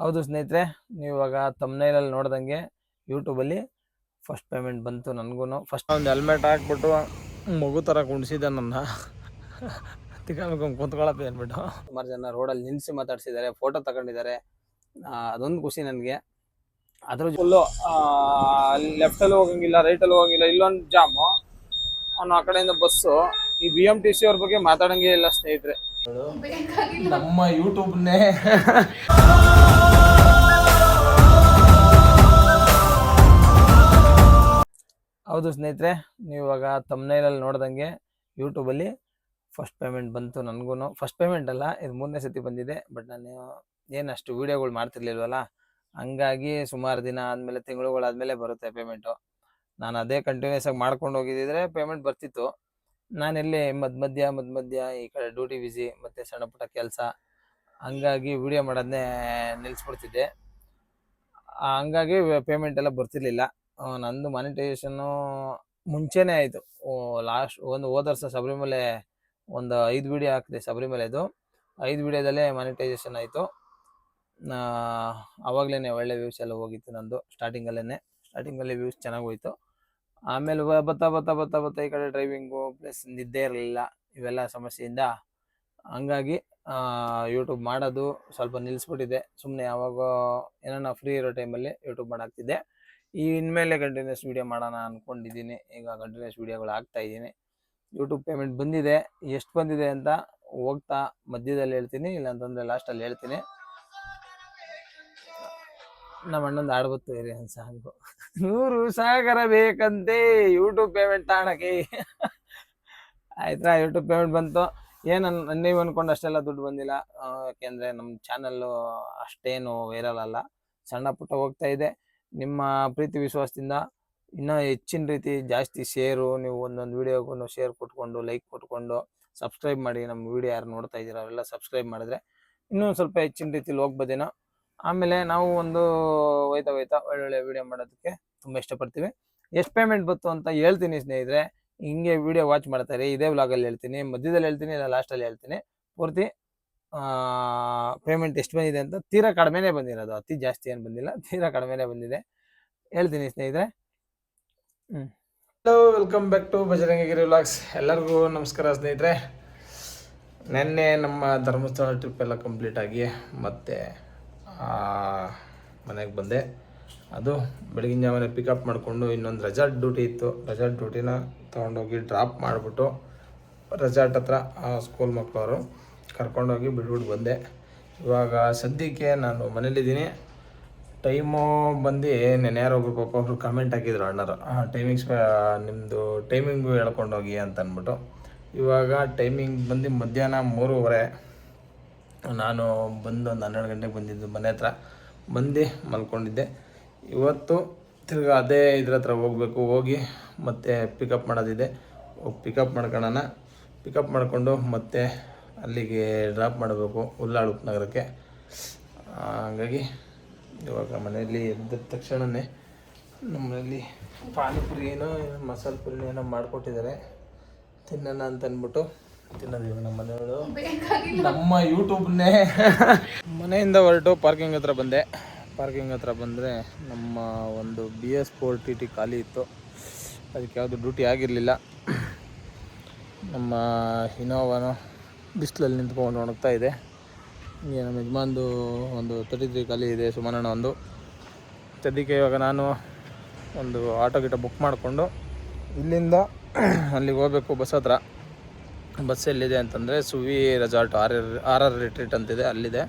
ಹೌದು ಸ್ನೇಹಿತರೆ, ನೀವು ಇವಾಗ ತಮ್ನೈಲಲ್ಲಿ ನೋಡ್ದಂಗೆ ಯೂಟ್ಯೂಬಲ್ಲಿ ಫಸ್ಟ್ ಪೇಮೆಂಟ್ ಬಂತು ನನಗೂ. ಫಸ್ಟ್ ಒಂದು ಹೆಲ್ಮೆಟ್ ಹಾಕ್ಬಿಟ್ಟು ಮಗು ಥರ ಕುಣಿಸಿದ್ದೆ ನನ್ನ ತಿಳ್ಕೊಂಡು ಕುಂತ್ಕೊಳ್ಳಪ್ಪ ಅಂದ್ಬಿಟ್ಟು. ಸುಮಾರು ಜನ ರೋಡಲ್ಲಿ ನಿಲ್ಲಿಸಿ ಮಾತಾಡ್ಸಿದ್ದಾರೆ, ಫೋಟೋ ತಗೊಂಡಿದ್ದಾರೆ. ಅದೊಂದು ಖುಷಿ ನನಗೆ. ಅದ್ರ ಫುಲ್ಲು ಲೆಫ್ಟಲ್ಲಿ ಹೋಗಂಗಿಲ್ಲ, ರೈಟಲ್ಲಿ ಹೋಗಂಗಿಲ್ಲ, ಇಲ್ಲೊಂದು ಜಾಮು, ಅವನು ಆ ಕಡೆಯಿಂದ ಬಸ್ಸು. ಈ BMTC ಅವ್ರ ಬಗ್ಗೆ ಮಾತಾಡಂಗೇ ಇಲ್ಲ ಸ್ನೇಹಿತರೆ. ನಮ್ಮ ಯೂಟ್ಯೂಬ್ನೇ ಹೌದು ಸ್ನೇಹಿತರೆ, ನೀವು ಇವಾಗ ತಮ್ನೈಲಲ್ಲಿ ನೋಡ್ದಂಗೆ ಯೂಟ್ಯೂಬಲ್ಲಿ ಫಸ್ಟ್ ಪೇಮೆಂಟ್ ಬಂತು ನನಗೂ. ಫಸ್ಟ್ ಪೇಮೆಂಟ್ ಅಲ್ಲ, ಇದು 3ನೇ ಸತಿ ಬಂದಿದೆ. ಬಟ್ ನಾನು ಏನಷ್ಟು ವೀಡಿಯೋಗಳು ಮಾಡ್ತಿರ್ಲಿಲ್ವಲ್ಲ, ಹಂಗಾಗಿ ಸುಮಾರು ದಿನ ಆದಮೇಲೆ, ತಿಂಗಳುಗಳಾದಮೇಲೆ ಬರುತ್ತೆ ಪೇಮೆಂಟು. ನಾನು ಅದೇ ಕಂಟಿನ್ಯೂಸ್ ಆಗಿ ಮಾಡ್ಕೊಂಡು ಹೋಗಿದ್ದಿದ್ರೆ ಪೇಮೆಂಟ್ ಬರ್ತಿತ್ತು. ನಾನೆಲ್ಲಿ ಮಧ್ಯ ಈ ಕಡೆ ಡ್ಯೂಟಿ ಬಿಸಿ ಮತ್ತು ಸಣ್ಣ ಪುಟ್ಟ ಕೆಲಸ, ಹಂಗಾಗಿ ವಿಡಿಯೋ ಮಾಡೋದನ್ನೇ ನಿಲ್ಲಿಸ್ಬಿಡ್ತಿದ್ದೆ. ಹಂಗಾಗಿ ಪೇಮೆಂಟ್ ಎಲ್ಲ ಬರ್ತಿರ್ಲಿಲ್ಲ. ನಂದು ಮಾನಿಟೈಸೇಷನ್ನು ಮುಂಚೆನೇ ಆಯಿತು. ಹೋದ ವರ್ಷ ಶಬರಿಮಲೆ ಒಂದು 5 ವೀಡಿಯೋ ಹಾಕಿದೆ. ಶಬರಿಮಲೆದು 5 ವೀಡಿಯೋದಲ್ಲೇ ಮಾನಿಟೈಸೇಷನ್ ಆಯಿತು. ಆವಾಗಲೇ ಒಳ್ಳೆ ವ್ಯೂಸ್ ಎಲ್ಲ ಹೋಗಿತ್ತು ನಂದು. ಸ್ಟಾರ್ಟಿಂಗಲ್ಲೇ ವ್ಯೂಸ್ ಚೆನ್ನಾಗಿ ಹೋಯಿತು. ಆಮೇಲೆ ಬರ್ತಾ ಈ ಕಡೆ ಡ್ರೈವಿಂಗು ಪ್ಲಸ್ ನಿದ್ದೆ ಇರಲಿಲ್ಲ, ಇವೆಲ್ಲ ಸಮಸ್ಯೆಯಿಂದ ಹಂಗಾಗಿ ಯೂಟ್ಯೂಬ್ ಮಾಡೋದು ಸ್ವಲ್ಪ ನಿಲ್ಲಿಸ್ಬಿಟ್ಟಿದ್ದೆ. ಸುಮ್ಮನೆ ಯಾವಾಗ ಏನೋ ಫ್ರೀ ಇರೋ ಟೈಮಲ್ಲಿ ಯೂಟ್ಯೂಬ್ ಮಾಡಾಕ್ತಿದ್ದೆ. ಇನ್ಮೇಲೆ ಕಂಟಿನ್ಯೂಸ್ ವೀಡಿಯೋ ಮಾಡೋಣ ಅಂದ್ಕೊಂಡಿದ್ದೀನಿ. ಈಗ ಕಂಟಿನ್ಯೂಸ್ ವೀಡಿಯೋಗಳು ಹಾಕ್ತಾಯಿದ್ದೀನಿ. ಯೂಟ್ಯೂಬ್ ಪೇಮೆಂಟ್ ಬಂದಿದೆ. ಎಷ್ಟು ಬಂದಿದೆ ಅಂತ ಹೋಗ್ತಾ ಮಧ್ಯದಲ್ಲಿ ಹೇಳ್ತೀನಿ, ಇಲ್ಲಾಂತಂದರೆ ಲಾಸ್ಟಲ್ಲಿ ಹೇಳ್ತೀನಿ. ನಮ್ಮ ಅಣ್ಣಂದು ಆಡ್ಬತ್ತು ಇರಿ ಒಂದು ಸಾಂಗು, 100 ಸಾಗರ ಬೇಕಂತೆ ಯೂಟ್ಯೂಬ್ ಪೇಮೆಂಟ್ ತಾಣಕ್ಕೆ. ಆಯ್ತಾ, ಯೂಟ್ಯೂಬ್ ಪೇಮೆಂಟ್ ಬಂತು. ನೀವು ಅಂದ್ಕೊಂಡು ಅಷ್ಟೆಲ್ಲ ದುಡ್ಡು ಬಂದಿಲ್ಲ, ಯಾಕೆಂದರೆ ನಮ್ಮ ಚಾನಲ್ಲು ಅಷ್ಟೇನು ವೈರಲ್ ಅಲ್ಲ, ಸಣ್ಣ ಪುಟ್ಟ ಹೋಗ್ತಾ ಇದೆ. ನಿಮ್ಮ ಪ್ರೀತಿ ವಿಶ್ವಾಸದಿಂದ ಇನ್ನೂ ಹೆಚ್ಚಿನ ರೀತಿ ಜಾಸ್ತಿ ಶೇರು, ನೀವು ಒಂದೊಂದು ವೀಡಿಯೋಗೂ ಶೇರ್ ಕೊಟ್ಕೊಂಡು, ಲೈಕ್ ಕೊಟ್ಕೊಂಡು, ಸಬ್ಸ್ಕ್ರೈಬ್ ಮಾಡಿ. ನಮ್ಮ ವೀಡಿಯೋ ಯಾರು ನೋಡ್ತಾ ಇದ್ದೀರೋ ಅವೆಲ್ಲ ಸಬ್ಸ್ಕ್ರೈಬ್ ಮಾಡಿದ್ರೆ ಇನ್ನೂ ಸ್ವಲ್ಪ ಹೆಚ್ಚಿನ ರೀತಿಲಿ ಹೋಗ್ಬೋದೇನೋ. ಆಮೇಲೆ ನಾವು ಒಂದು ಹೋಯ್ತಾ ಒಳ್ಳೊಳ್ಳೆ ವೀಡಿಯೋ ಮಾಡೋದಕ್ಕೆ ತುಂಬ ಇಷ್ಟಪಡ್ತೀವಿ. ಎಷ್ಟು ಪೇಮೆಂಟ್ ಬಂತು ಅಂತ ಹೇಳ್ತೀನಿ ಸ್ನೇಹಿತರೆ. ಹಿಂಗೆ ವೀಡಿಯೋ ವಾಚ್ ಮಾಡ್ತಾರೆ, ಇದೇ ವ್ಲಾಗಲ್ಲಿ ಹೇಳ್ತೀನಿ, ಮಧ್ಯದಲ್ಲಿ ಹೇಳ್ತೀನಿ, ಇಲ್ಲ ಲಾಸ್ಟಲ್ಲಿ ಹೇಳ್ತೀನಿ. ಪೂರ್ತಿ ಪೇಮೆಂಟ್ ಎಷ್ಟು ಬಂದಿದೆ ಅಂತ ತೀರಾ ಕಡಿಮೆನೇ ಬಂದಿರೋದು, ಅತಿ ಜಾಸ್ತಿ ಏನು ಬಂದಿಲ್ಲ, ತೀರಾ ಕಡಿಮೆನೇ ಬಂದಿದೆ, ಹೇಳ್ತೀನಿ ಸ್ನೇಹಿತರೆ. Hello, welcome back to Bajarangigiri vlogs. ಎಲ್ಲರಿಗೂ ನಮಸ್ಕಾರ ಸ್ನೇಹಿತರೆ. ನೆನ್ನೆ ನಮ್ಮ ಧರ್ಮಸ್ಥಳ ಟ್ರಿಪ್ ಎಲ್ಲ ಕಂಪ್ಲೀಟ್ ಆಗಿ ಮತ್ತೆ ಮನೆಗೆ ಬಂದೆ. ಅದು ಬೆಳಗಿನ ಜಾವನೆ ಪಿಕಪ್ ಮಾಡಿಕೊಂಡು ಇನ್ನೊಂದು ರೆಸಾರ್ಟ್ ಡ್ಯೂಟಿ ಇತ್ತು. ರೆಸಾರ್ಟ್ ಡ್ಯೂಟಿನ ತೊಗೊಂಡೋಗಿ ಡ್ರಾಪ್ ಮಾಡಿಬಿಟ್ಟು ರೆಸಾರ್ಟ್ ಹತ್ರ ಸ್ಕೂಲ್ ಮಕ್ಕಳವರು ಕರ್ಕೊಂಡೋಗಿ ಬಿಟ್ಬಿಟ್ಟು ಬಂದೆ. ಇವಾಗ ಸದ್ಯಕ್ಕೆ ನಾನು ಮನೇಲಿದ್ದೀನಿ. ಟೈಮು ಬಂದು ನೆನ್ನೆ ಯಾರೊಬ್ರು ಪಾಪ ಒಬ್ರು ಕಮೆಂಟ್ ಹಾಕಿದ್ರು ಅಣ್ಣರು, ನಿಮ್ಮದು ಟೈಮಿಂಗು ಹೇಳ್ಕೊಂಡೋಗಿ ಅಂತ ಅಂದ್ಬಿಟ್ಟು. ಇವಾಗ ಟೈಮಿಂಗ್ ಬಂದು ಮಧ್ಯಾಹ್ನ 3:30. ನಾನು ಬಂದು ಒಂದು 12 ಗಂಟೆಗೆ ಬಂದಿದ್ದು ಮನೆ ಹತ್ರ. ಬಂದು ಮಲ್ಕೊಂಡಿದ್ದೆ. ಇವತ್ತು ತಿರ್ಗಿ ಅದೇ ಇದ್ರ ಹತ್ರ ಹೋಗಬೇಕು, ಹೋಗಿ ಮತ್ತೆ ಪಿಕಪ್ ಮಾಡೋದಿದೆ, ಪಿಕಪ್ ಮಾಡ್ಕೊಳ್ಳೋಣ. ಪಿಕಪ್ ಮಾಡಿಕೊಂಡು ಮತ್ತೆ ಅಲ್ಲಿಗೆ ಡ್ರಾಪ್ ಮಾಡಬೇಕು ಉಲ್ಲಾಳ ಉಪನಗರಕ್ಕೆ. ಹಾಗಾಗಿ ಇವಾಗ ಮನೆಯಲ್ಲಿ ಎದ್ದ ತಕ್ಷಣವೇ ನಮ್ಮಲ್ಲಿ ಪಾನಿಪುರಿ ಮಸಾಲೆ ಪುರಿ ಏನೋ ಮಾಡಿಕೊಟ್ಟಿದ್ದಾರೆ, ತಿನ್ನೋಣ ಅಂತ ಅಂದ್ಬಿಟ್ಟು ತಿನ್ನೋದು. ನಮ್ಮ ಮನೆಯವರು ನಮ್ಮ ಯೂಟ್ಯೂಬ್ನೇ ಮನೆಯಿಂದ ಹೊರಟು ಪಾರ್ಕಿಂಗ್ ಹತ್ರ ಬಂದೆ. ಪಾರ್ಕಿಂಗ್ ಹತ್ರ ಬಂದರೆ ನಮ್ಮ ಒಂದು BS4 TT ಖಾಲಿ ಇತ್ತು, ಅದಕ್ಕೆ ಯಾವುದು ಡ್ಯೂಟಿ ಆಗಿರಲಿಲ್ಲ. ನಮ್ಮ ಇನೋವಾನು ಬಿಸಿಲಲ್ಲಿ ನಿಂತ್ಕೊಂಡು ಒಣಗ್ತಾ ಇದೆ. ಹೀಗೆ ನಮ್ಮ ಯಜಮಾನ್ದು ಒಂದು 33 ಖಾಲಿ ಇದೆ, ಸುಮನಣ್ಣ ಒಂದು. ಸದ್ಯಕ್ಕೆ ಇವಾಗ ನಾನು ಒಂದು ಆಟೋ ಬುಕ್ ಮಾಡಿಕೊಂಡು ಇಲ್ಲಿಂದ ಅಲ್ಲಿಗೆ ಹೋಗಬೇಕು. ಬಸ್ ಹತ್ರ ಬಸ್ ಎಲ್ಲಿದೆ ಅಂತಂದರೆ ಸುವಿ ರೆಸಾರ್ಟ್ RR ರಿಟ್ರೀಟ್ ಅಂತಿದೆ, ಅಲ್ಲಿದೆ.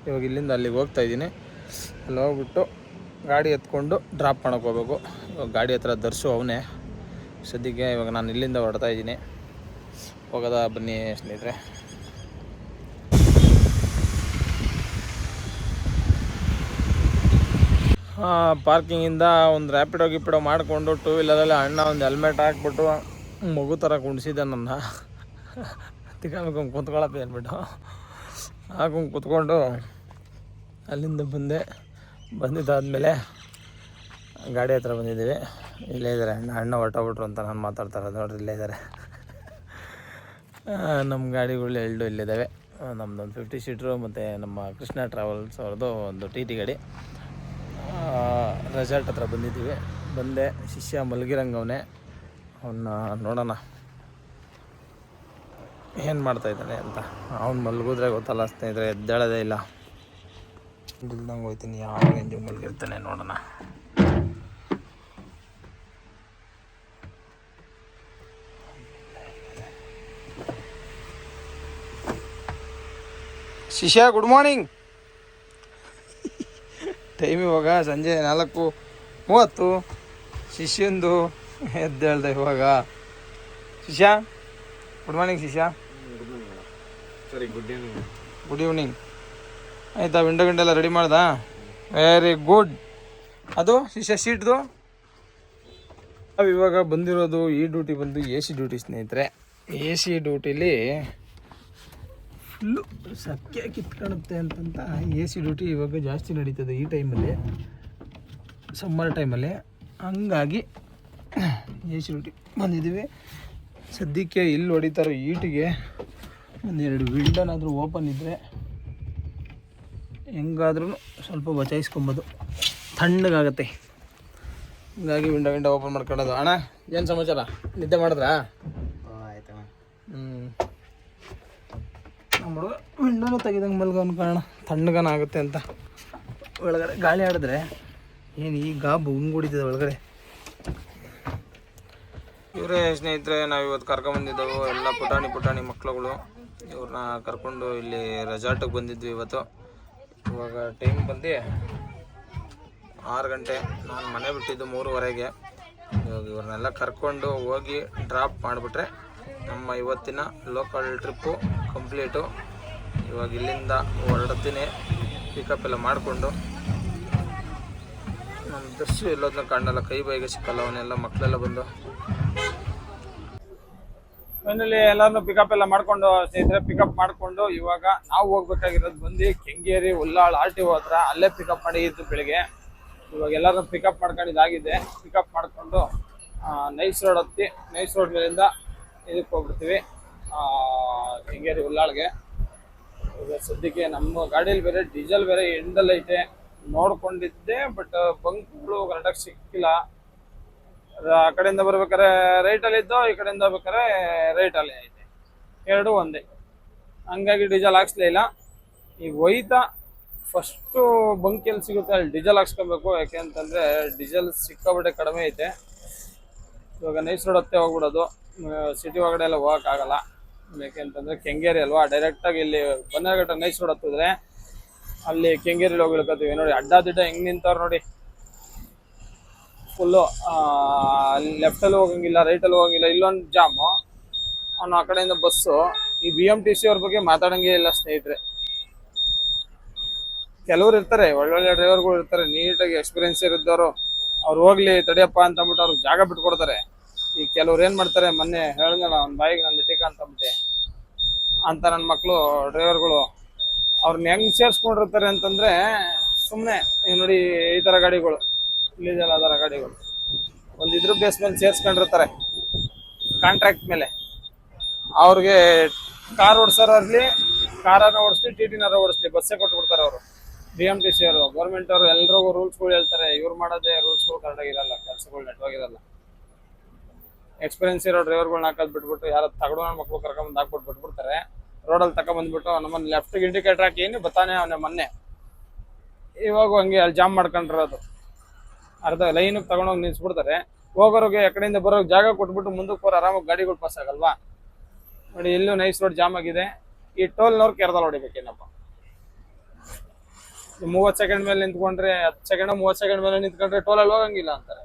ಇವಾಗ ಇಲ್ಲಿಂದ ಅಲ್ಲಿಗೆ ಹೋಗ್ತಾಯಿದ್ದೀನಿ. ಅಲ್ಲಿ ಹೋಗ್ಬಿಟ್ಟು ಗಾಡಿ ಎತ್ಕೊಂಡು ಡ್ರಾಪ್ ಮಾಡೋಕ್ಕೆ ಹೋಗ್ಬೇಕು. ಇವಾಗ ಗಾಡಿ ಹತ್ರ ದರ್ಶು ಅವನೇ. ಸದ್ಯಕ್ಕೆ ಇವಾಗ ನಾನು ಇಲ್ಲಿಂದ ಹೊರಡ್ತಾ ಇದ್ದೀನಿ. ಹೋಗೋದಾ ಬನ್ನಿ ಸ್ನೇಹಿತರೆ. ಪಾರ್ಕಿಂಗಿಂದ ಒಂದು ರ್ಯಾಪಿಡೋ ಮಾಡಿಕೊಂಡು 2 ವೀಲರಲ್ಲಿ ಅಣ್ಣ ಒಂದು ಹೆಲ್ಮೆಟ್ ಹಾಕ್ಬಿಟ್ಟು ಮಗು ಥರ ಕುಣಿಸಿದ್ದೆ ನನ್ನ. ತಿಳ್ಕೊಂಡು ಕುಂತ್ಕೊಳ್ಳಪ್ಪ ಅಂದ್ಬಿಟ್ಟು ಹಾಕೊಂಡು ಕುತ್ಕೊಂಡು ಅಲ್ಲಿಂದ ಬಂದಿದ್ದಾದಮೇಲೆ ಗಾಡಿ ಹತ್ರ ಬಂದಿದ್ದೀವಿ. ಇಲ್ಲೇ ಇದ್ದಾರೆ ಅಣ್ಣ ಹೊರಟೋಗ್ಬಿಟ್ರು ಅಂತ ನಾನು ಮಾತಾಡ್ತಾರೆ. ನೋಡ್ರಿ ಇಲ್ಲೇ ಇದ್ದಾರೆ. ನಮ್ಮ ಗಾಡಿಗಳು 2 ಇಲ್ಲಿದ್ದಾವೆ. ನಮ್ಮದೊಂದು 50 ಸೀಟ್ರು ಮತ್ತು ನಮ್ಮ ಕೃಷ್ಣ ಟ್ರಾವೆಲ್ಸ್ ಅವ್ರದ್ದು ಒಂದು ಟಿ ಟಿ ಗಾಡಿ. ರೆಸಾರ್ಟ್ ಹತ್ರ ಬಂದಿದ್ದೀವಿ. ಬಂದೆ, ಶಿಷ್ಯ ಮಲಗಿರಂಗವನೇ, ಅವನ್ನ ನೋಡೋಣ ಏನು ಮಾಡ್ತಾಯಿದ್ದಾನೆ ಅಂತ. ಅವ್ನು ಮಲಗಿದ್ರೆ ಗೊತ್ತಲ್ಲ ಸ್ನೇಹಿತರೆ, ಎದ್ದೇಳೋದೇ ಇಲ್ಲ. ಇಲ್ದಂಗೆ ಹೋಗ್ತೀನಿ, ಯಾವ ರೇಂಜಿಗೆ ಮಲಗಿರ್ತಾನೆ ನೋಡೋಣ. ಶಿಷ್ಯ ಗುಡ್ ಮಾರ್ನಿಂಗ್. ಟೈಮ್ ಇವಾಗ ಸಂಜೆ 4:30. ಶಿಷ್ಯಂದು ಎದ್ದೇಳ್ದೆ ಇವಾಗ. ಶಿಷ್ಯ ಗುಡ್ ಮಾರ್ನಿಂಗ್. ಶಿಷ್ಯ ಸರಿ, ಗುಡ್ ಈವ್ನಿಂಗ್. ಆಯಿತಾ? ವಿಂಡೋ ಎಲ್ಲ ರೆಡಿ ಮಾಡ್ದಾ? Very good. ಅದು ಶಿಷ್ಯ ಸೀಟ್ದು. ನಾವು ಇವಾಗ ಬಂದಿರೋದು ಈ ಡ್ಯೂಟಿ ಬಂದು ಎ ಸಿ ಡ್ಯೂಟಿ ಸ್ನೇಹಿತರೆ. ಎ ಸಿ ಡ್ಯೂಟಿಲಿ ಫುಲ್ಲು ಸಕ್ಕೆ ಕಿತ್ಕೊಳುತ್ತೆ ಅಂತಂತ ಎ ಸಿ ಡ್ಯೂಟಿ ಇವಾಗ ಜಾಸ್ತಿ ನಡೀತದೆ ಈ ಟೈಮಲ್ಲಿ, ಸಮ್ಮರ್ ಟೈಮಲ್ಲಿ. ಹಂಗಾಗಿ ಎ ಸಿ ಡ್ಯೂಟಿ ಬಂದಿದ್ದೀವಿ. ಸದ್ಯಕ್ಕೆ ಇಲ್ಲಿ ಹೊಡಿತಾರೋ ಈಟಿಗೆ ಒಂದೆರಡು ವಿಂಡೋನಾದರೂ ಓಪನ್ ಇದ್ದರೆ ಹೆಂಗಾದ್ರೂ ಸ್ವಲ್ಪ ಬಚಾಯಿಸ್ಕೊಬೋದು, ತಣ್ಣಗಾಗತ್ತೆ. ಹಂಗಾಗಿ ವಿಂಡೋ ಓಪನ್ ಮಾಡ್ಕೊಳ್ಳೋದು. ಅಣ್ಣ ಏನು ಸಮಾಚಾರ? ನಿದ್ದೆ ಮಾಡಿದ್ರಾ? ಆಯ್ತಣ್ಣ. ನಮ್ಮ ಹುಡುಗ ವಿಂಡೋನೇ ತೆಗಿದಂಗೆ ಮಲ್ಗೋನ್ ಕಾರಣ, ತಣ್ಣಗನಾಗುತ್ತೆ ಅಂತ. ಒಳಗಡೆ ಗಾಳಿ ಆಡಿದ್ರೆ ಏನು ಈ ಗಾಬು ಹೊಡಿತದೆ ಒಳಗಡೆ. ಇವರೇ ಸ್ನೇಹಿತರೆ, ನಾವು ಇವತ್ತು ಕರ್ಕೊಂಬಂದಿದ್ದೆವು ಎಲ್ಲ ಪುಟಾಣಿ ಮಕ್ಕಳುಗಳು. ಇವ್ರನ್ನ ಕರ್ಕೊಂಡು ಇಲ್ಲಿ ರೆಸಾರ್ಟಿಗೆ ಬಂದಿದ್ವಿ ಇವತ್ತು. ಇವಾಗ ಟೈಮ್ ಬಂದು 6 ಗಂಟೆ. ನಾನು ಮನೆ ಬಿಟ್ಟಿದ್ದು 3:30ಗೆ. ಇವಾಗ ಇವ್ರನ್ನೆಲ್ಲ ಕರ್ಕೊಂಡು ಹೋಗಿ ಡ್ರಾಪ್ ಮಾಡಿಬಿಟ್ರೆ ನಮ್ಮ ಇವತ್ತಿನ ಲೋಕಲ್ ಟ್ರಿಪ್ಪು ಕಂಪ್ಲೀಟು. ಇವಾಗ ಇಲ್ಲಿಂದ ಹೊರಡ್ತೀನಿ, ಪಿಕಪ್ ಎಲ್ಲ ಮಾಡಿಕೊಂಡು. ನಮ್ಮ ದರ್ಶು ಎಲ್ಲೋದನ್ನ ಕಾಣಲ್ಲ, ಕೈ ಬೈಗೆ ಸಿಕ್ಕಲ್ಲ. ಅವನ್ನೆಲ್ಲ ಮಕ್ಕಳೆಲ್ಲ ಬಂದು ಫೈನಲಿ ಎಲ್ಲರನ್ನೂ ಪಿಕಪ್ ಎಲ್ಲ ಮಾಡಿಕೊಂಡು ಸ್ನೇಹಿತರೆ, ಪಿಕಪ್ ಮಾಡಿಕೊಂಡು ಇವಾಗ ನಾವು ಹೋಗ್ಬೇಕಾಗಿರೋದು ಬಂದು ಕೆಂಗೇರಿ ಉಲ್ಲಾಳ್ RTO ಹತ್ರ. ಅಲ್ಲೇ ಪಿಕಪ್ ಮಾಡಿದ್ದು ಬೆಳಿಗ್ಗೆ. ಇವಾಗ ಎಲ್ಲರನ್ನೂ ಪಿಕಪ್ ಮಾಡ್ಕೊಂಡಿದ್ದಾಗಿದೆ. ಪಿಕಪ್ ಮಾಡಿಕೊಂಡು ನೈಸ್ ರೋಡ್ ಹತ್ತಿ, ನೈಸ್ ರೋಡ್ ಮೇಲಿಂದ ಇದಕ್ಕೆ ಹೋಗ್ಬಿಡ್ತೀವಿ, ಕೆಂಗೇರಿ ಉಲ್ಲಾಳ್ಗೆ. ಈಗ ಸದ್ಯಕ್ಕೆ ನಮ್ಮ ಗಾಡೀಲಿ ಬೇರೆ ಡೀಸೆಲ್ ಬೇರೆ ಎಂಡಲ್ ಐತೆ. ನೋಡ್ಕೊಂಡಿದ್ದೆ, ಬಟ್ ಬಂಕ್ಗಳು ಕರೆಕ್ಟಾಗಿ ಸಿಕ್ಕಿಲ್ಲ. ಆ ಕಡೆಯಿಂದ ಬರ್ಬೇಕಾರೆ ರೈಟಲ್ಲಿ ಇದ್ದು, ಈ ಕಡೆಯಿಂದ ಹೋಗ್ಬೇಕಾರೆ ರೈಟಲ್ಲಿ ಐತೆ, ಎರಡೂ ಒಂದೇ. ಹಂಗಾಗಿ ಡೀಸೆಲ್ ಹಾಕ್ಸ್ಲೇ ಇಲ್ಲ. ಈಗ ಒಯ್ತಾ ಫಸ್ಟು ಬಂಕ್ ಎಲ್ಲಿ ಸಿಗುತ್ತೆ ಅಲ್ಲಿ ಡೀಸೆಲ್ ಹಾಕ್ಸ್ಕೊಬೇಕು. ಯಾಕೆ ಅಂತಂದರೆ ಡೀಸೆಲ್ ಸಿಕ್ಕಾಬಿಟ್ಟೆ ಕಡಿಮೆ ಐತೆ. ಇವಾಗ ನೈಸ್ ರೋಡ್ ಹತ್ತೆ ಹೋಗ್ಬಿಡೋದು, ಸಿಟಿ ಒಳಗಡೆ ಎಲ್ಲ ಹೋಗೋಕ್ಕಾಗಲ್ಲ. ಯಾಕೆ ಅಂತಂದರೆ ಕೆಂಗೇರಿ ಅಲ್ವಾ, ಡೈರೆಕ್ಟಾಗಿ ಇಲ್ಲಿ ಬನ್ನರಘಟ್ಟ ನೈಸ್ ರೋಡ್ ಹತ್ತಿದ್ರೆ ಅಲ್ಲಿ ಕೆಂಗೇರಿಲಿ ಹೋಗಿ ಇಳ್ಕೊತೀವಿ. ನೋಡಿ ಅಡ್ಡ ಹೆಂಗೆ ನಿಂತವ್ರು ನೋಡಿ, ಫುಲ್ಲು. ಲೆಫ್ಟಲ್ಲಿ ಹೋಗಂಗಿಲ್ಲ, ರೈಟಲ್ಲಿ ಹೋಗಂಗಿಲ್ಲ. ಇಲ್ಲೊಂದು ಜಾಮು, ಅವನು ಆ ಕಡೆಯಿಂದ ಬಸ್ಸು. ಈ BMTC ಅವ್ರ ಬಗ್ಗೆ ಮಾತಾಡೋಂಗೇ ಇಲ್ಲ ಸ್ನೇಹಿತರೆ. ಕೆಲವ್ರು ಇರ್ತಾರೆ, ಒಳ್ಳೊಳ್ಳೆ ಡ್ರೈವರ್ಗಳು ಇರ್ತಾರೆ, ನೀಟಾಗಿ ಎಕ್ಸ್ಪೀರಿಯನ್ಸ್ ಇರಿದ್ದವರು. ಅವ್ರು ಹೋಗ್ಲಿ ತಡಿಯಪ್ಪ ಅಂತ ಅಂದ್ಬಿಟ್ಟು ಅವ್ರಿಗೆ ಜಾಗ ಬಿಟ್ಕೊಡ್ತಾರೆ. ಈ ಕೆಲವ್ರು ಏನು ಮಾಡ್ತಾರೆ, ಮೊನ್ನೆ ಹೇಳಿದ್ನಲ್ಲ ಅವ್ನ ಬಾಯಿಗೆ ನಾನು ಬಿಟ್ಟಿಕ ಅಂತಂದ್ಬಿಟ್ಟೆ ಅಂತ ನನ್ನ ಮಕ್ಕಳು ಡ್ರೈವರ್ಗಳು. ಅವ್ರನ್ನ ಹೆಂಗೆ ಸೇರಿಸ್ಕೊಂಡಿರ್ತಾರೆ ಅಂತಂದರೆ, ಸುಮ್ಮನೆ ನೋಡಿ ಈ ಥರ ಗಾಡಿಗಳು ಇಲ್ಲಿದೆಯಲ್ಲ, ಅದರ ಗಾಡಿಗಳು ಒಂದು ಇದ್ರ ಬೇಸ್ ಮೇಲೆ ಸೇರಿಸ್ಕೊಂಡಿರ್ತಾರೆ ಕಾಂಟ್ರಾಕ್ಟ್ ಮೇಲೆ. ಅವ್ರಿಗೆ ಕಾರ್ ಓಡಿಸೋರಲ್ಲಿ ಕಾರನ್ನ ಓಡಿಸ್ಲಿ, TTನಾರ ಓಡಿಸ್ಲಿ, ಬಸ್ಸೇ ಕೊಟ್ಬಿಡ್ತಾರೆ ಅವರು. BMTC ಅವರು, ಗೌರ್ಮೆಂಟ್ ಅವರು ಎಲ್ರಿಗೂ ರೂಲ್ಸ್ಗಳು ಹೇಳ್ತಾರೆ. ಇವ್ರು ಮಾಡೋದೇ ರೂಲ್ಸ್ಗಳು ಕರೆಕ್ಟಾಗಿರಲ್ಲ, ಕೆಲಸಗಳು ನೆಟ್ವಾಗಿರಲ್ಲ. ಎಕ್ಸ್ಪೀರಿಯನ್ಸ್ ಇರೋ ಡ್ರೈವರ್ಗಳನ್ನ ಹಾಕೋದು ಬಿಟ್ಬಿಟ್ಟು ಯಾರು ತಗಡೋ ಮಕ್ಕಳು ಕರ್ಕೊಂಬಂದು ಹಾಕ್ಬಿಟ್ಟು ಬಿಟ್ಬಿಡ್ತಾರೆ. ರೋಡಲ್ಲಿ ತಗೊಂಬಂದ್ಬಿಟ್ಟು ನಮ್ಮನ್ನು ಲೆಫ್ಟಿಗೆ ಇಂಡಿಕೇಟರ್ ಹಾಕಿ ಏನು ಬರ್ತಾನೆ ಅವನೇ ಮೊನ್ನೆ. ಇವಾಗ ಹಂಗೆ ಅಲ್ಲಿ ಜಾಮ್ ಮಾಡ್ಕೊಂಡಿರೋದು, ಅರ್ಧ ಲೈನಿಗೆ ತಗೊಂಡೋಗಿ ನಿಲ್ಸ್ಬಿಡ್ತಾರೆ. ಹೋಗೋರಿಗೆ ಎಕಡೆಯಿಂದ ಬರೋರಿಗೆ ಜಾಗ ಕೊಟ್ಬಿಟ್ಟು ಮುಂದಕ್ಕೆ ಹೋಗಿ ಆರಾಮಾಗಿ ಗಾಡಿಗಳು ಪಾಸ್ ಆಗಲ್ವಾ. ನೋಡಿ ಇಲ್ಲೂ ನೈಸ್ ರೋಡ್ ಜಾಮ್ ಆಗಿದೆ. ಈ ಟೋಲ್ನವ್ರು ಕೆರ್ದಲ್ಲಿ ಹೊಡಿಬೇಕೇನಪ್ಪ. 30 ಸೆಕೆಂಡ್ ಮೇಲೆ ನಿಂತ್ಕೊಂಡ್ರೆ, 10 ಸೆಕೆಂಡ್ 30 ಸೆಕೆಂಡ್ ಮೇಲೆ ನಿಂತ್ಕೊಂಡ್ರೆ ಟೋಲಲ್ಲಿ ಹೋಗಂಗಿಲ್ಲ ಅಂತಾರೆ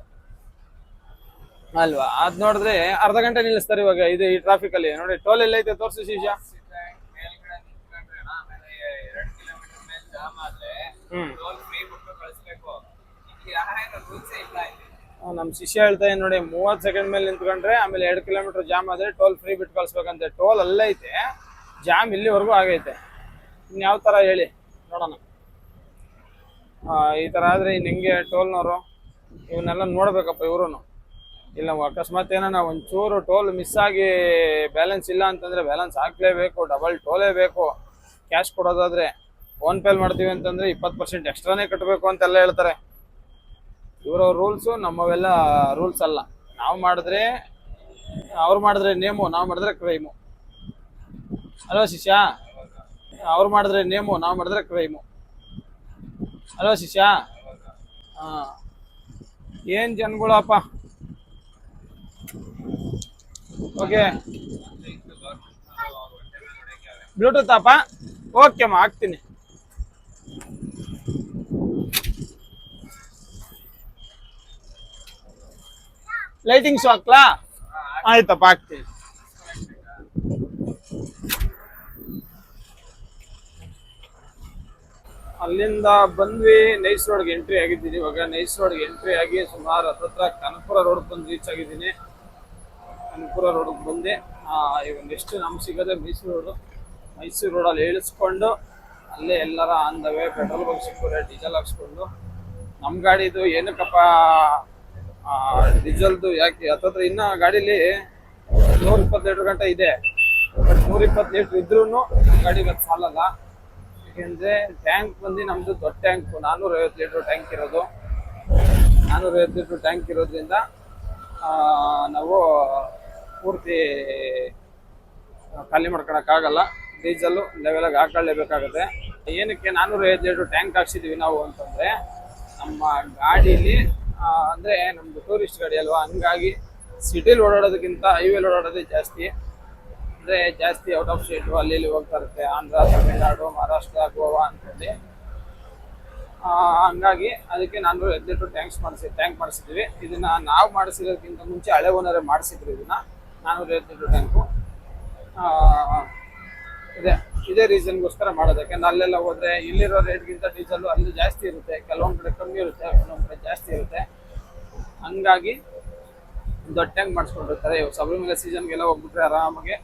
ಅಲ್ವಾ. ಅದ್ ನೋಡಿದ್ರೆ ಅರ್ಧ ಗಂಟೆ ನಿಲ್ಲಿಸ್ತಾರೆ. ಇವಾಗ ಇದು ಈ ಟ್ರಾಫಿಕ್ ಅಲ್ಲಿ ನೋಡಿ, ಟೋಲ್ ಎಲ್ಲೈತೆ ತೋರಿಸಿ ಶಿಷ್ಯ. ನಮ್ಮ ಶಿಷ್ಯ ಹೇಳ್ತಾ ಇದ್ದೀನಿ ನೋಡಿ, 30 ಸೆಕೆಂಡ್ ಮೇಲೆ ನಿಂತ್ಕೊಂಡ್ರೆ ಆಮೇಲೆ 2 ಕಿಲೋಮೀಟರ್ ಜಾಮ್ ಆದ್ರೆ ಟೋಲ್ ಫ್ರೀ ಬಿಟ್ಟು ಕಳಿಸ್ಬೇಕಂತೆ. ಟೋಲ್ ಅಲ್ಲೈತೆ, ಜಾಮ್ ಇಲ್ಲಿವರೆಗೂ ಆಗೈತೆ. ಇನ್ಯಾವ ಥರ ಹೇಳಿ ನೋಡೋಣ. ಈ ಥರ ಆದರೆ ಇನ್ನು ಹೆಂಗೆ ಟೋಲ್ನವರು ಇವನ್ನೆಲ್ಲ ನೋಡ್ಬೇಕಪ್ಪ ಇವರು. ಇಲ್ಲ ಅಕಸ್ಮಾತ್ ಏನಾನ ಒಂಚೂರು ಟೋಲ್ ಮಿಸ್ ಆಗಿ ಬ್ಯಾಲೆನ್ಸ್ ಇಲ್ಲ ಅಂತಂದರೆ ಬ್ಯಾಲೆನ್ಸ್ ಹಾಕ್ಲೇಬೇಕು, ಡಬಲ್ ಟೋಲೇ ಬೇಕು. ಕ್ಯಾಶ್ ಕೊಡೋದಾದರೆ ಫೋನ್ಪೇಲಿ ಮಾಡ್ತೀವಿ ಅಂತಂದರೆ 20% ಎಕ್ಸ್ಟ್ರಾನೇ ಕಟ್ಟಬೇಕು ಅಂತೆಲ್ಲ ಹೇಳ್ತಾರೆ. ಇವರ ರೂಲ್ಸು ನಮ್ಮವೆಲ್ಲ ರೂಲ್ಸ್ ಅಲ್ಲ. ನಾವು ಮಾಡಿದ್ರೆ ಅವ್ರು ಮಾಡಿದ್ರೆ ನೇಮು, ನಾವು ಮಾಡಿದ್ರೆ ಕ್ರೈಮು. ಅಲ್ವಾ ಶಿಷ್ಯ? ಅವ್ರು ಮಾಡಿದ್ರೆ ನೇಮು, ನಾವು ಮಾಡಿದ್ರೆ ಕ್ರೈಮು. ಅಲ್ವಾ ಶಿಷ್ಯ? ಹಾಂ, ಏನು ಜನಗಳಪ್ಪ. ಓಕೆ, ಬ್ಲೂಟೂತ್ ಅಪ್ಪ. ಓಕೆ ಅಮ್ಮ, ಹಾಕ್ತೀನಿ. ಲೈಟಿಂಗ್ಸು ಹಾಕ್ಲಾ? ಆಯ್ತಪ್ಪ, ಹಾಕ್ತೀನಿ. ಅಲ್ಲಿಂದ ಬಂದ್ವಿ, ನೈಸ್ ರೋಡ್ಗೆ ಎಂಟ್ರಿ ಆಗಿದ್ದೀನಿ. ಇವಾಗ ನೈಸ್ ರೋಡ್ಗೆ ಎಂಟ್ರಿ ಆಗಿ ಸುಮಾರು ಹತ್ತತ್ರ ಕನಕಪುರ ರೋಡ್ ಬಂದು ರೀಚ್ ಆಗಿದ್ದೀನಿ. ಕನಕಪುರ ರೋಡ್ಗೆ ಬಂದೆ. ಈಗ ನೆಕ್ಸ್ಟ್ ನಮ್ಗೆ ಸಿಗೋದೆ ಮೈಸೂರು ರೋಡಲ್ಲಿ ಇಳಿಸ್ಕೊಂಡು ಅಲ್ಲೇ ಎಲ್ಲರ on the way petrol bunk ಸಿಕ್ಕರೆ ಡೀಸೆಲ್ ಹಾಕ್ಸ್ಕೊಂಡು, ನಮ್ಮ ಗಾಡಿದು ಏನಕ್ಕಪ್ಪ ಡೀಸೆಲ್ದು ಯಾಕೆ ಹತ್ತತ್ರ ಇನ್ನೂ ಗಾಡೀಲಿ 120 ಲೀಟ್ರ್ ಗಂಟೆ ಇದೆ. ಬಟ್ 120 ಲೀಟ್ರ್ ಇದ್ರೂ ಗಾಡಿಗೆ ಅದು ಸಾಲಲ್ಲ. ಯಾಕೆಂದರೆ ಟ್ಯಾಂಕ್ ಬಂದು ನಮ್ಮದು ದೊಡ್ಡ ಟ್ಯಾಂಕು, 450 ಲೀಟ್ರ್ ಟ್ಯಾಂಕ್ ಇರೋದು. 450 ಲೀಟ್ರ್ ಟ್ಯಾಂಕ್ ಇರೋದ್ರಿಂದ ನಾವು ಪೂರ್ತಿ ಖಾಲಿ ಮಾಡ್ಕೊಳಕ್ಕಾಗಲ್ಲ. ಡೀಸೆಲ್ಲು ಲೆವೆಲಾಗಿ ಹಾಕೊಳ್ಳೇಬೇಕಾಗುತ್ತೆ. ಏನಕ್ಕೆ 450 ಲೀಟ್ರ್ ಟ್ಯಾಂಕ್ ಹಾಕ್ಸಿದ್ದೀವಿ ನಾವು ಅಂತಂದರೆ, ನಮ್ಮ ಗಾಡೀಲಿ ಅಂದರೆ ನಮ್ಮದು ಟೂರಿಸ್ಟ್ ಗಾಡಿ ಅಲ್ವಾ, ಹಂಗಾಗಿ ಸಿಟಿಲಿ ಓಡಾಡೋದಕ್ಕಿಂತ ಹೈವೇಲಿ ಓಡಾಡೋದೇ ಜಾಸ್ತಿ. ಅಂದರೆ ಜಾಸ್ತಿ ಔಟ್ ಆಫ್ ಸ್ಟೇಟು ಅಲ್ಲಿ ಇಲ್ಲಿ ಹೋಗ್ತಾ ಇರುತ್ತೆ, ಆಂಧ್ರ, ತಮಿಳ್ನಾಡು, ಮಹಾರಾಷ್ಟ್ರ, ಗೋವಾ ಅಂತಂದು. ಹಂಗಾಗಿ ಅದಕ್ಕೆ 450 ಲೀಟ್ರ್ ಟ್ಯಾಂಕ್ ಮಾಡಿಸಿದ್ವಿ. ಇದನ್ನು ನಾವು ಮಾಡಿಸಿರೋದಕ್ಕಿಂತ ಮುಂಚೆ ಹಳೆ ಓನರೇ ಮಾಡಿಸಿದ್ರು ಇದನ್ನು 450 ಲೀಟ್ರ್ ಟ್ಯಾಂಕು. ಇದೇ ರೀಸನ್ಗೋಸ್ಕರ ಮಾಡೋದು. ಯಾಕೆಂದ್ರೆ ಅಲ್ಲೆಲ್ಲ ಹೋದರೆ ಇಲ್ಲಿರೋ ರೇಟ್ಗಿಂತ ಡೀಸೆಲ್ಲು ಅಲ್ಲಿ ಜಾಸ್ತಿ ಇರುತ್ತೆ, ಕೆಲವೊಂದು ಕಡೆ ಕಮ್ಮಿ ಇರುತ್ತೆ, ಕೆಲವೊಂದು ಕಡೆ ಜಾಸ್ತಿ ಇರುತ್ತೆ. ಹಂಗಾಗಿ ದೊಡ್ಡ ಟ್ಯಾಂಕ್ ಮಾಡಿಸ್ಕೊಂಡಿರ್ತಾರೆ. ಇವಾಗ ಶಬರಿಮಲೆ ಸೀಸನ್ಗೆಲ್ಲ ಹೋಗ್ಬಿಟ್ರೆ ಆರಾಮಾಗಿ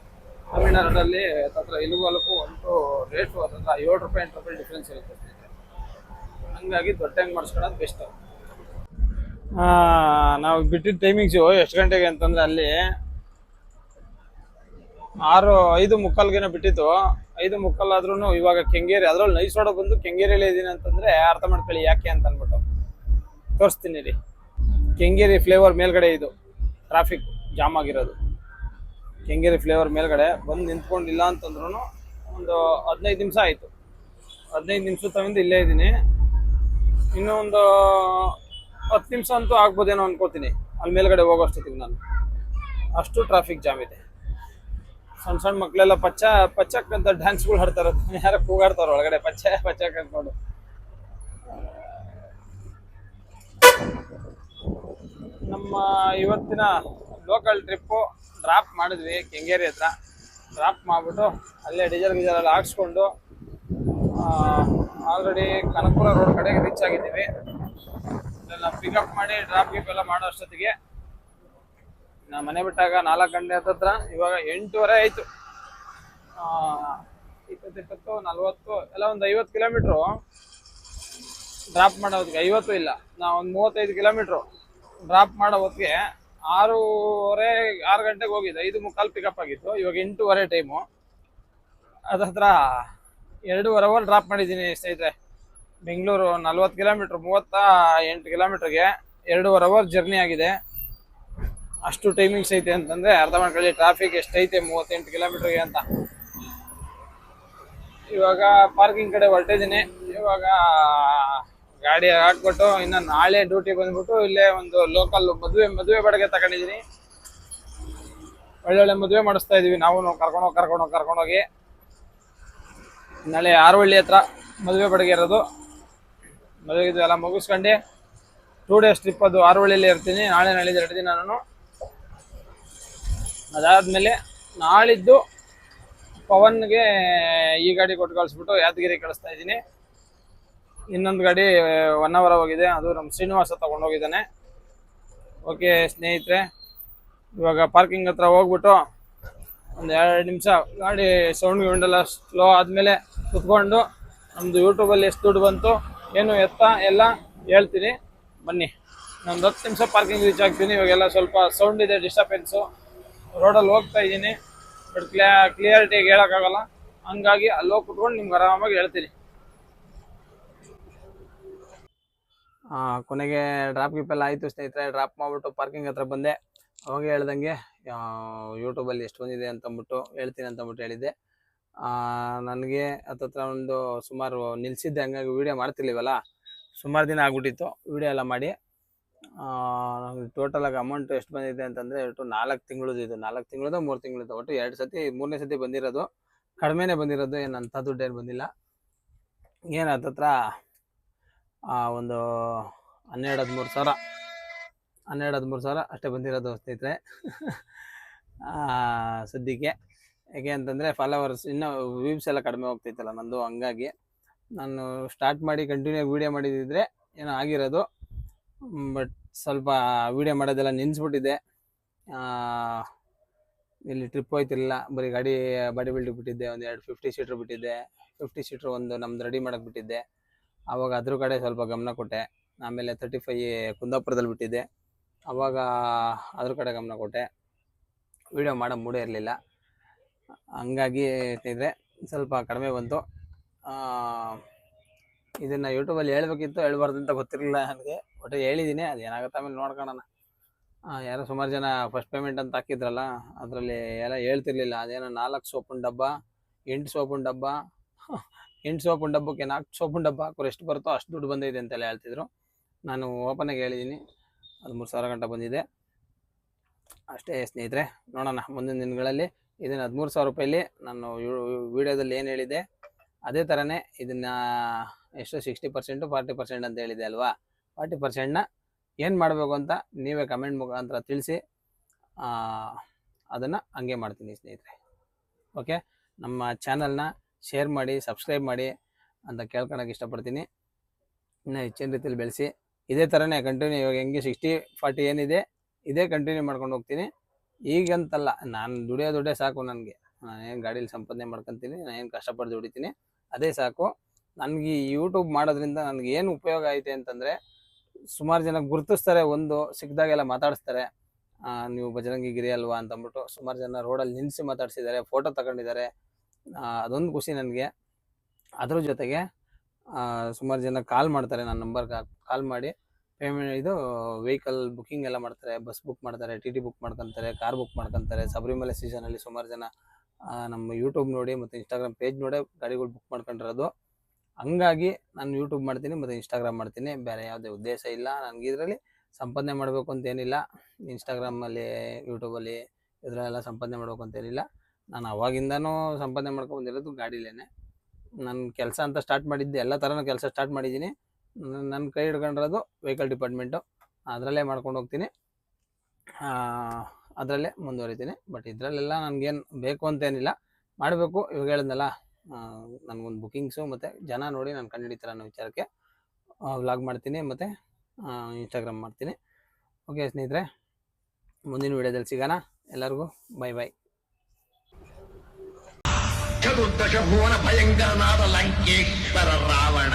ತಮಿಳ್ನಾಡಲ್ಲಿ ಹತ್ರ ಇಳುವಲಕ್ಕೂ ಒಂದು ರೇಟು ಹತ್ರ 7 ರೂಪಾಯಿ 8 ರೂಪಾಯಿ ಡಿಫ್ರೆನ್ಸ್ ಇರುತ್ತೆ. ಹಂಗಾಗಿ ದೊಡ್ಡ ಟ್ಯಾಂಕ್ ಮಾಡಿಸ್ಕೊಳ್ಳೋದು ಬೆಸ್ಟ್. ನಾವು ಬಿಟ್ಟಿದ್ದ ಟೈಮಿಂಗ್ಸು ಎಷ್ಟು ಗಂಟೆಗೆ ಅಂತಂದರೆ ಅಲ್ಲಿ 5:45 ಬಿಟ್ಟಿತ್ತು. 5:45 ಆದ್ರೂ ಇವಾಗ ಕೆಂಗೇರಿ, ಅದ್ರಲ್ಲಿ ನೈಸ್ ರೋಡ್ ಬಂದು ಕೆಂಗೇರಿಯಲ್ಲೇ ಇದ್ದೀನಿ ಅಂತಂದರೆ ಅರ್ಥ ಮಾಡ್ಕೊಳ್ಳಿ ಯಾಕೆ ಅಂತ ಅಂದ್ಬಿಟ್ಟು ತೋರಿಸ್ತೀನಿ ರೀ. ಕೆಂಗೇರಿ ಫ್ಲೇವರ್ ಮೇಲ್ಗಡೆ ಇದು ಟ್ರಾಫಿಕ್ ಜಾಮ್ ಆಗಿರೋದು. ಕೆಂಗೇರಿ ಫ್ಲೇವರ್ ಮೇಲ್ಗಡೆ ಬಂದು ನಿಂತ್ಕೊಂಡಿಲ್ಲ ಅಂತಂದ್ರೂ ಒಂದು 15 ನಿಮಿಷ ಆಯಿತು. 15 ನಿಮಿಷ ತಗೊಂಡು ಇಲ್ಲೇ ಇದ್ದೀನಿ. ಇನ್ನೂ ಒಂದು 10 ನಿಮಿಷ ಅಂತೂ ಆಗ್ಬೋದೇನೋ ಅನ್ಕೋತೀನಿ ಅಲ್ಲಿ ಮೇಲ್ಗಡೆ ಹೋಗೋಷ್ಟೊತ್ತಿಗೆ. ನಾನು ಅಷ್ಟು ಟ್ರಾಫಿಕ್ ಜಾಮ್ ಇದೆ. ಸಣ್ಣ ಸಣ್ಣ ಮಕ್ಕಳೆಲ್ಲ ಪಚ್ಚಕ್ ಅಂತ ಡ್ಯಾನ್ಸ್ಗಳು ಆಡ್ತಾರೆ, ಯಾರೋ ಕೂಗಾಡ್ತಾರ ಒಳಗಡೆ ಪಚ್ಚಕ್ ಅಂದ್ಕೊಂಡು. ನಮ್ಮ ಇವತ್ತಿನ ಲೋಕಲ್ ಟ್ರಿಪ್ಪು ಡ್ರಾಪ್ ಮಾಡಿದ್ವಿ ಕೆಂಗೇರಿ ಹತ್ರ. ಡ್ರಾಪ್ ಮಾಡಿಬಿಟ್ಟು ಅಲ್ಲೇ ಡೀಸೆಲ್ ಎಲ್ಲ ಹಾಕ್ಸ್ಕೊಂಡು ಆಲ್ರೆಡಿ ಕನಕಪುರ ರೋಡ್ ಕಡೆಗೆ ರೀಚ್ ಆಗಿದ್ದೀವಿ. ಇದೆಲ್ಲ ಪಿಕಪ್ ಮಾಡಿ ಡ್ರಾಪ್ ಗಿಪ್ ಎಲ್ಲ ಮಾಡೋ ಅಷ್ಟೊತ್ತಿಗೆ ನಾ ಮನೆ ಬಿಟ್ಟಾಗ 4 ಗಂಟೆ ಹತ್ತತ್ರ, ಇವಾಗ 8:15 ಆಯಿತು. 20, 40 ಎಲ್ಲ ಒಂದು 50 ಕಿಲೋಮೀಟ್ರು ಡ್ರಾಪ್ ಮಾಡೋ ಹೊತ್ತಿಗೆ, 50 ಇಲ್ಲ, ನಾವು ಒಂದು 35 ಕಿಲೋಮೀಟ್ರು ಡ್ರಾಪ್ ಮಾಡೋ ಹೊತ್ತಿಗೆ 6 ಗಂಟೆಗೆ ಹೋಗಿದ್ದು. 5:45 ಪಿಕಪ್ ಆಗಿತ್ತು. ಇವಾಗ 8:15 ಟೈಮು. ಅದತ್ರ 2.5 ಅವರ್ ಡ್ರಾಪ್ ಮಾಡಿದ್ದೀನಿ ಸ್ನೇಹಿತರೆ. ಬೆಂಗಳೂರು 40 ಕಿಲೋಮೀಟ್ರ್, 38 ಕಿಲೋಮೀಟ್ರಿಗೆ 2.5 ಅವರ್ ಜರ್ನಿ ಆಗಿದೆ. ಅಷ್ಟು ಟೈಮಿಂಗ್ಸ್ ಐತೆ ಅಂತಂದರೆ ಅರ್ಥ ಮಾಡ್ಕೊಳ್ಳಿ ಟ್ರಾಫಿಕ್ ಎಷ್ಟೈತೆ 38 ಕಿಲೋಮೀಟ್ರಿಗೆ ಅಂತ. ಇವಾಗ ಪಾರ್ಕಿಂಗ್ ಕಡೆ ಹೊರಟಿದ್ದೀನಿ. ಇವಾಗ ಗಾಡಿ ಹಾಕ್ಬಿಟ್ಟು ಇನ್ನು ನಾಳೆ ಡ್ಯೂಟಿ ಬಂದ್ಬಿಟ್ಟು ಇಲ್ಲೇ ಒಂದು ಲೋಕಲ್ ಮದುವೆ ಬಡಗೆ ತಗೊಂಡಿದ್ದೀನಿ. ಒಳ್ಳೊಳ್ಳೆ ಮದುವೆ ಮಾಡಿಸ್ತಾ ಇದೀವಿ ನಾವು ಕರ್ಕೊಂಡೋಗಿ. ನಾಳೆ ಆರವಳ್ಳಿ ಹತ್ರ ಮದುವೆ ಬಡಗೆ ಇರೋದು. ಮದುವೆ ಎಲ್ಲ ಮುಗಿಸ್ಕೊಂಡು 2 ಡೇಸ್ ಟ್ರಿಪ್ ಅದು ಆರವಳ್ಳಿಯಲ್ಲಿ ಇರ್ತೀನಿ. ನಾಳೆ 2 ದಿನ ನಾನು. ಅದಾದಮೇಲೆ ನಾಳಿದ್ದು ಪವನ್ಗೆ ಈ ಗಾಡಿ ಕೊಟ್ಟು ಕಳಿಸ್ಬಿಟ್ಟು ಯಾದಗಿರಿ ಕಳಿಸ್ತಾ ಇದ್ದೀನಿ. ಇನ್ನೊಂದು ಗಾಡಿ 1 ಅವರ್ ಹೋಗಿದೆ, ಅದು ನಮ್ಮ ಶ್ರೀನಿವಾಸ ತೊಗೊಂಡೋಗಿದ್ದಾನೆ. ಓಕೆ ಸ್ನೇಹಿತರೆ, ಇವಾಗ ಪಾರ್ಕಿಂಗ್ ಹತ್ರ ಹೋಗ್ಬಿಟ್ಟು ಒಂದು 2 ನಿಮಿಷ ಗಾಡಿ ಸೌಂಡ್ ಗಿಂಡೆಲ್ಲ ಸ್ಲೋ ಆದಮೇಲೆ ಕುತ್ಕೊಂಡು ನಮ್ಮದು ಯೂಟ್ಯೂಬಲ್ಲಿ ಎಷ್ಟು ದುಡ್ಡು ಬಂತು ಏನು ಎತ್ತ ಎಲ್ಲ ಹೇಳ್ತೀನಿ. ಬನ್ನಿ, ಒಂದು 10 ನಿಮಿಷ ಪಾರ್ಕಿಂಗ್ ರೀಚ್ ಆಗ್ತೀನಿ. ಇವಾಗೆಲ್ಲ ಸ್ವಲ್ಪ ಸೌಂಡ್ ಇದೆ, ಡಿಸ್ಟರ್ಬೆನ್ಸು. ರೋಡಲ್ಲಿ ಹೋಗ್ತಾ ಇದ್ದೀನಿ, ಬಟ್ ಕ್ಲಿಯರಿಟಿಯಾಗಿ ಹೇಳೋಕ್ಕಾಗಲ್ಲ. ಹಂಗಾಗಿ ಅಲ್ಲೋಗಿ ಕುತ್ಕೊಂಡು ನಿಮ್ಗೆ ಆರಾಮಾಗಿ ಹೇಳ್ತೀನಿ. ಕೊನೆಗೆ ಡ್ರಾಪ್ ಗಿಪ್ ಎಲ್ಲ ಆಯಿತು ಸ್ನೇಹಿತರೆ. ಡ್ರಾಪ್ ಮಾಡಿಬಿಟ್ಟು ಪಾರ್ಕಿಂಗ್ ಹತ್ರ ಬಂದೆ. ಅವಾಗ ಹೇಳ್ದಂಗೆ ಯೂಟ್ಯೂಬಲ್ಲಿ ಎಷ್ಟು ಬಂದಿದೆ ಅಂತಂದ್ಬಿಟ್ಟು ಹೇಳ್ತೀನಿ ಅಂತಂದ್ಬಿಟ್ಟು ಹೇಳಿದ್ದೆ. ನನಗೆ ಹತ್ತತ್ರ ಒಂದು ಸುಮಾರು ನಿಲ್ಲಿಸಿದ್ದೆ, ಹಂಗಾಗಿ ವೀಡಿಯೋ ಮಾಡ್ತಿರ್ಲಿವಲ್ಲ, ಸುಮಾರು ದಿನ ಆಗ್ಬಿಟ್ಟಿತ್ತು ವೀಡಿಯೋ ಎಲ್ಲ ಮಾಡಿ. ಟೋಟಲಾಗಿ ಅಮೌಂಟ್ ಎಷ್ಟು ಬಂದಿದೆ ಅಂತಂದರೆ ಒಟ್ಟು 4 ತಿಂಗಳದ್ದು, ಇದು 4 ತಿಂಗಳದ್ದು 3 ತಿಂಗಳದ್ದು, ಒಟ್ಟು 2 ಸತಿ 3ನೇ ಸತಿ ಬಂದಿರೋದು. ಕಡಿಮೆನೇ ಬಂದಿರೋದು, ಏನು ಅಂಥ ದುಡ್ಡೇನು ಬಂದಿಲ್ಲ. ಏನು ಹತ್ತತ್ರ ಒಂದು 12-13 ಸಾವಿರ 12-13 ಸಾವಿರ ಅಷ್ಟೇ ಬಂದಿರೋದು ಸ್ನೇಹಿತರೆ ಸದ್ಯಕ್ಕೆ. ಯಾಕೆ ಅಂತಂದರೆ ಫಾಲೋವರ್ಸ್ ಇನ್ನೂ ವ್ಯೂಸ್ ಎಲ್ಲ ಕಡಿಮೆ ಹೋಗ್ತೈತಲ್ಲ ನಂದು, ಹಂಗಾಗಿ ನಾನು ಸ್ಟಾರ್ಟ್ ಮಾಡಿ ಕಂಟಿನ್ಯೂ ಆಗಿ ವೀಡಿಯೋ ಮಾಡಿದ್ದಿದ್ರೆ ಏನೋ ಆಗಿರೋದು. ಬಟ್ ಸ್ವಲ್ಪ ವೀಡಿಯೋ ಮಾಡೋದೆಲ್ಲ ನಿಲ್ಲಿಸ್ಬಿಟ್ಟಿದೆ. ಇಲ್ಲಿ ಟ್ರಿಪ್ ಹೋಯ್ತಿರಲಿಲ್ಲ, ಬರೀ ಗಾಡಿ ಬಾಡಿ ಬಿಲ್ಡಿಗೆ ಬಿಟ್ಟಿದ್ದೆ. ಒಂದು 2 50 ಸೀಟ್ರ್ ಬಿಟ್ಟಿದ್ದೆ. 50 ಸೀಟ್ರ್ ಒಂದು ನಮ್ದು ರೆಡಿ ಮಾಡೋಕ್ಕೆ ಬಿಟ್ಟಿದ್ದೆ. ಆವಾಗ ಅದ್ರ ಕಡೆ ಸ್ವಲ್ಪ ಗಮನ ಕೊಟ್ಟೆ. ಆಮೇಲೆ 35 ಕುಂದಾಪುರದಲ್ಲಿ ಬಿಟ್ಟಿದ್ದೆ, ಆವಾಗ ಅದ್ರ ಕಡೆ ಗಮನ ಕೊಟ್ಟೆ. ವೀಡಿಯೋ ಮಾಡೋ ಮೂಡೇ ಇರಲಿಲ್ಲ, ಹಂಗಾಗಿ ಸ್ನೇಹಿತರೆ ಸ್ವಲ್ಪ ಕಡಿಮೆ ಬಂತು. ಇದನ್ನು ಯೂಟ್ಯೂಬಲ್ಲಿ ಹೇಳ್ಬೇಕಿತ್ತು, ಹೇಳ್ಬಾರ್ದು ಅಂತ ಗೊತ್ತಿರಲಿಲ್ಲ ನನಗೆ. ಒಟ್ಟು ಹೇಳಿದ್ದೀನಿ, ಅದು ಏನಾಗುತ್ತೆ ಆಮೇಲೆ ನೋಡ್ಕೊಳ್ಳೋಣ. ಯಾರೋ ಸುಮಾರು ಜನ ಫಸ್ಟ್ ಪೇಮೆಂಟ್ ಅಂತ ಹಾಕಿದ್ರಲ್ಲ, ಅದರಲ್ಲಿ ಎಲ್ಲ ಹೇಳ್ತಿರ್ಲಿಲ್ಲ. ಅದೇನೋ 4 ಸೋಪಿನ ಡಬ್ಬ, 8 ಸೋಪಿನ ಡಬ್ಬ, 8 ಸೋಪಿನ ಡಬ್ಬಕ್ಕೆ 4 ಸೋಪಿನ ಡಬ್ಬ ಹಾಕೋರು ಎಷ್ಟು ಬರುತ್ತೋ ಅಷ್ಟು ದುಡ್ಡು ಬಂದಿದೆ ಅಂತೆಲ್ಲ ಹೇಳ್ತಿದ್ರು. ನಾನು ಓಪನಾಗಿ ಹೇಳಿದ್ದೀನಿ, 13,000 ಗಂಟೆ ಬಂದಿದೆ ಅಷ್ಟೇ ಸ್ನೇಹಿತರೆ. ನೋಡೋಣ ಮುಂದಿನ ದಿನಗಳಲ್ಲಿ. ಇದನ್ನು 13,000 ರೂಪಾಯಿಲಿ ನಾನು ವೀಡಿಯೋದಲ್ಲಿ ಏನು ಹೇಳಿದೆ ಅದೇ ಥರನೇ ಇದನ್ನು ಎಷ್ಟು 60% 40% ಅಂತ ಹೇಳಿದೆ ಅಲ್ವಾ. 40%ನ ಏನು ಮಾಡಬೇಕು ಅಂತ ನೀವೇ ಕಮೆಂಟ್ ಮುಖಾಂತರ ತಿಳಿಸಿ, ಅದನ್ನು ಹಂಗೆ ಮಾಡ್ತೀನಿ ಸ್ನೇಹಿತರೆ. ಓಕೆ, ನಮ್ಮ ಚಾನಲ್ನ ಶೇರ್ ಮಾಡಿ, ಸಬ್ಸ್ಕ್ರೈಬ್ ಮಾಡಿ ಅಂತ ಕೇಳ್ಕೊಳಕ್ಕೆ ಇಷ್ಟಪಡ್ತೀನಿ. ಇನ್ನು ಹೆಚ್ಚಿನ ರೀತಿಯಲ್ಲಿ ಬೆಳೆಸಿ, ಇದೇ ಥರನೇ ಕಂಟಿನ್ಯೂ. ಇವಾಗ ಹೆಂಗೆ 60-40 ಏನಿದೆ ಇದೇ ಕಂಟಿನ್ಯೂ ಮಾಡ್ಕೊಂಡು ಹೋಗ್ತೀನಿ. ಈಗಂತಲ್ಲ, ನಾನು ದುಡಿಯೋದೇ ಸಾಕು ನನಗೆ. ನಾನೇನು ಗಾಡೀಲಿ ಸಂಪಾದನೆ ಮಾಡ್ಕೊತೀನಿ, ನಾನೇನು ಕಷ್ಟಪಟ್ಟು ದುಡಿತೀನಿ, ಅದೇ ಸಾಕು ನನಗೆ. ಈ ಯೂಟ್ಯೂಬ್ ಮಾಡೋದ್ರಿಂದ ನನಗೆ ಏನು ಉಪಯೋಗ ಐತೆ ಅಂತಂದರೆ, ಸುಮಾರು ಜನ ಗುರುತಿಸ್ತಾರೆ, ಒಂದು ಸಿಕ್ಕಿದಾಗೆಲ್ಲ ಮಾತಾಡಿಸ್ತಾರೆ, ನೀವು ಬಜರಂಗಿ ಗಿರಿ ಅಲ್ವಾ ಅಂತಂದ್ಬಿಟ್ಟು. ಸುಮಾರು ಜನ ರೋಡಲ್ಲಿ ನಿಲ್ಲಿಸಿ ಮಾತಾಡ್ಸಿದ್ದಾರೆ, ಫೋಟೋ ತಗೊಂಡಿದ್ದಾರೆ, ಅದೊಂದು ಖುಷಿ ನನಗೆ. ಅದ್ರ ಜೊತೆಗೆ ಸುಮಾರು ಜನ ಕಾಲ್ ಮಾಡ್ತಾರೆ, ನನ್ನ ನಂಬರ್ಗೆ ಕಾಲ್ ಮಾಡಿ ಪೇಮೆಂಟ್ ಇದು ವೆಹಿಕಲ್ ಬುಕ್ಕಿಂಗ್ ಎಲ್ಲ ಮಾಡ್ತಾರೆ. ಬಸ್ ಬುಕ್ ಮಾಡ್ತಾರೆ, ಟಿ ಟಿ ಬುಕ್ ಮಾಡ್ಕೊತಾರೆ, ಕಾರ್ ಬುಕ್ ಮಾಡ್ಕೊತಾರೆ. ಶಬರಿಮಲೆ ಸೀಸನಲ್ಲಿ ಸುಮಾರು ಜನ ನಮ್ಮ ಯೂಟ್ಯೂಬ್ ನೋಡಿ ಮತ್ತು ಇನ್ಸ್ಟಾಗ್ರಾಮ್ ಪೇಜ್ ನೋಡಿ ಗಾಡಿಗಳು ಬುಕ್ ಮಾಡ್ಕೊಂಡಿರೋದು. ಹಂಗಾಗಿ ನಾನು ಯೂಟ್ಯೂಬ್ ಮಾಡ್ತೀನಿ ಮತ್ತು ಇನ್ಸ್ಟಾಗ್ರಾಮ್ ಮಾಡ್ತೀನಿ, ಬೇರೆ ಯಾವುದೇ ಉದ್ದೇಶ ಇಲ್ಲ ನನಗೆ. ಇದರಲ್ಲಿ ಸಂಪಾದನೆ ಮಾಡಬೇಕು ಅಂತೇನಿಲ್ಲ, ಇನ್ಸ್ಟಾಗ್ರಾಮಲ್ಲಿ ಯೂಟ್ಯೂಬಲ್ಲಿ ಇದರಲ್ಲೆಲ್ಲ ಸಂಪಾದನೆ ಮಾಡಬೇಕು ಅಂತೇನಿಲ್ಲ. ನಾನು ಅವಾಗಿಂದನೂ ಸಂಪಾದನೆ ಮಾಡ್ಕೊಂಡ್ಬಂದಿರೋದು ಗಾಡಿಲೇ. ನನ್ನ ಕೆಲಸ ಅಂತ ಸ್ಟಾರ್ಟ್ ಮಾಡಿದ್ದೆ, ಎಲ್ಲ ಥರನೂ ಕೆಲಸ ಸ್ಟಾರ್ಟ್ ಮಾಡಿದ್ದೀನಿ. ನನ್ನ ಕೈ ಹಿಡ್ಕೊಂಡಿರೋದು ವೆಹಿಕಲ್ ಡಿಪಾರ್ಟ್ಮೆಂಟು, ಅದರಲ್ಲೇ ಮಾಡ್ಕೊಂಡು ಹೋಗ್ತೀನಿ, ಅದರಲ್ಲೇ ಮುಂದುವರಿತೀನಿ. ಬಟ್ ಇದರಲ್ಲೆಲ್ಲ ನನಗೇನು ಬೇಕು ಅಂತೇನಿಲ್ಲ, ಮಾಡಬೇಕು. ಇವಾಗ ಹೇಳಿದ್ನಲ್ಲ, ನನಗೊಂದು ಬುಕ್ಕಿಂಗ್ಸು ಮತ್ತು ಜನ ನೋಡಿ ನಾನು ಕಂಡುಹಿಡಿತಾರೆ ಅನ್ನೋ ವಿಚಾರಕ್ಕೆ ವ್ಲಾಗ್ ಮಾಡ್ತೀನಿ ಮತ್ತು ಇನ್ಸ್ಟಾಗ್ರಾಮ್ ಮಾಡ್ತೀನಿ. ಓಕೆ ಸ್ನೇಹಿತರೆ, ಮುಂದಿನ ವಿಡಿಯೋದಲ್ಲಿ ಸಿಗೋಣ. ಎಲ್ಲರಿಗೂ ಬೈ ಬೈ. ಚತುರ್ದಶ ಭುವನ ಭಯಂಕರನಾದ ಲಂಕೇಶ್ವರ ರಾವಣ